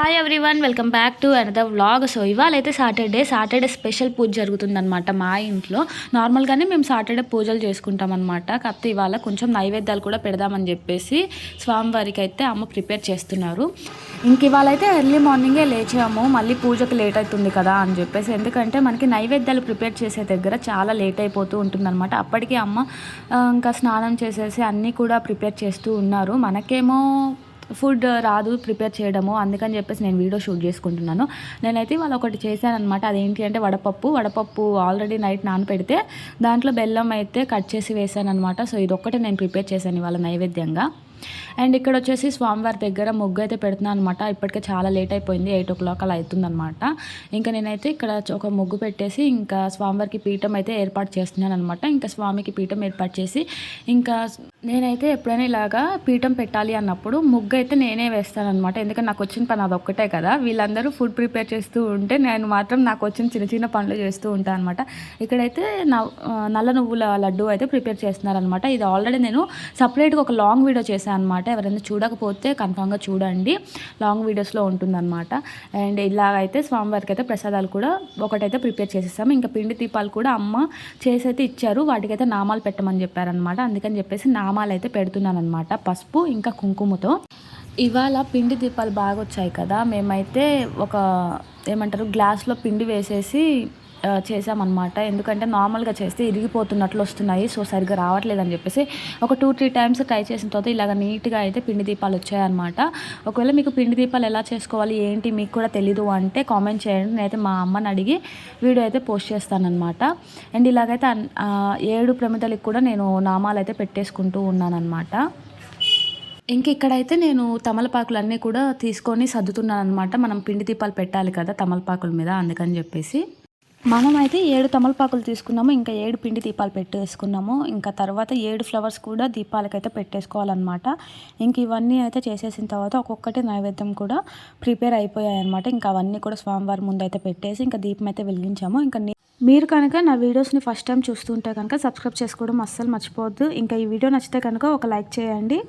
Hi everyone, welcome back to another vlog. So ఇవాళైతే Saturday special పూజ జరుగుతుందన్నమాట మా ఇంట్లో. నార్మల్గానే మేము సాటర్డే పూజలు చేసుకుంటాం అనమాట. కాకపోతే ఇవాళ కొంచెం నైవేద్యాలు కూడా పెడదామని చెప్పేసి స్వామివారికి అయితే అమ్మ ప్రిపేర్ చేస్తున్నారు. ఇంక ఇవాళ అయితే ఎర్లీ మార్నింగే లేచాము, మళ్ళీ పూజకు లేట్ అవుతుంది కదా అని చెప్పేసి. ఎందుకంటే మనకి నైవేద్యాలు ప్రిపేర్ చేసే దగ్గర చాలా లేట్ అయిపోతూ ఉంటుందన్నమాట. అప్పటికి అమ్మ ఇంకా స్నానం చేసేసి అన్నీ కూడా ప్రిపేర్ చేస్తూ ఉన్నారు. మనకేమో ఫుడ్ రాదు ప్రిపేర్ చేయడము, అందుకని చెప్పేసి నేను వీడియో షూట్ చేసుకుంటున్నాను. నేనైతే ఇవాళ ఒకటి చేశాను అనమాట. అదేంటి అంటే వడపప్పు ఆల్రెడీ నైట్ నానపెడితే దాంట్లో బెల్లం అయితే కట్ చేసి వేసాను అనమాట. సో ఇదొక్కటి నేను ప్రిపేర్ చేశాను ఇవాళ నైవేద్యంగా. అండ్ ఇక్కడ వచ్చేసి స్వామివారి దగ్గర ముగ్గు అయితే పెడుతున్నాను అనమాట. ఇప్పటికే చాలా లేట్ అయిపోయింది, 8 o'clock అలా అవుతుందన్నమాట. ఇంకా నేనైతే ఇక్కడ ఒక ముగ్గు పెట్టేసి ఇంకా స్వామివారికి పీఠం అయితే ఏర్పాటు చేస్తున్నాను అనమాట. ఇంకా స్వామికి పీఠం ఏర్పాటు చేసి ఇంకా నేనైతే ఎప్పుడైనా ఇలాగా పీఠం పెట్టాలి అన్నప్పుడు ముగ్గు అయితే నేనే వేస్తాను అనమాట. ఎందుకంటే నాకు వచ్చిన పని అదొక్కటే కదా. వీళ్ళందరూ ఫుడ్ ప్రిపేర్ చేస్తూ ఉంటే నేను మాత్రం నాకు వచ్చిన చిన్న చిన్న పనులు చేస్తూ ఉంటాను అనమాట. ఇక్కడైతే నల్ల నువ్వుల లడ్డు అయితే ప్రిపేర్ చేస్తున్నారనమాట. ఇది ఆల్రెడీ నేను సపరేట్గా ఒక లాంగ్ వీడియో చేశాను అనమాట. ఎవరైనా చూడకపోతే కన్ఫామ్గా చూడండి, లాంగ్ వీడియోస్లో ఉంటుందన్నమాట. అండ్ ఇలాగైతే స్వామివారికి అయితే ప్రసాదాలు కూడా ఒకటైతే ప్రిపేర్ చేసేసాము. ఇంకా పిండి దీపాలు కూడా అమ్మ చేసి అయితే ఇచ్చారు, వాటికైతే నామాలు పెట్టమని చెప్పారనమాట. అందుకని చెప్పేసి నామాలు అయితే పెడుతున్నాను అనమాట, పసుపు ఇంకా కుంకుమతో. ఇవాళ పిండి దీపాలు బాగా వచ్చాయి కదా, మేమైతే ఒక గ్లాస్లో పిండి వేసేసి చేసామన్నమాట. ఎందుకంటే నార్మల్గా చేస్తే ఇరిగిపోతున్నట్లు వస్తున్నాయి, సో సరిగ్గా రావట్లేదు అని చెప్పేసి ఒక 2-3 times ట్రై చేసిన తర్వాత ఇలాగ నీట్గా అయితే పిండి దీపాలు వచ్చాయన్నమాట. ఒకవేళ మీకు పిండి దీపాలు ఎలా చేసుకోవాలి ఏంటి మీకు కూడా తెలీదు అంటే కామెంట్ చేయండి, నేనైతే మా అమ్మని అడిగి వీడియో అయితే పోస్ట్ చేస్తానన్నమాట. అండ్ ఇలాగైతే 7 ప్రమిదలకి కూడా నేను నామాలు అయితే పెట్టేసుకుంటూ ఉన్నానన్నమాట. ఇంక ఇక్కడైతే నేను తమలపాకులన్నీ కూడా తీసుకొని సర్దుతున్నాను అనమాట. మనం పిండి దీపాలు పెట్టాలి కదా తమలపాకుల మీద, అందుకని చెప్పేసి మనమైతే 7 తమలపాకులు తీసుకున్నాము, ఇంకా 7 పిండి దీపాలు పెట్టేసుకున్నాము. ఇంకా తర్వాత 7 ఫ్లవర్స్ కూడా దీపాలకైతే పెట్టేసుకోవాలన్నమాట. ఇంక ఇవన్నీ అయితే చేసేసిన తర్వాత ఒక్కొక్కటి నైవేద్యం కూడా ప్రిపేర్ అయిపోయాయి అనమాట. ఇంకా అవన్నీ కూడా స్వామివారి ముందు అయితే పెట్టేసి ఇంకా దీపం అయితే వెలిగించాము. ఇంకా మీరు కనుక నా వీడియోస్ని ఫస్ట్ టైం చూస్తుంటే కనుక సబ్స్క్రైబ్ చేసుకోవడం అస్సలు మర్చిపోవద్దు. ఇంకా ఈ వీడియో నచ్చితే కనుక ఒక లైక్ చేయండి.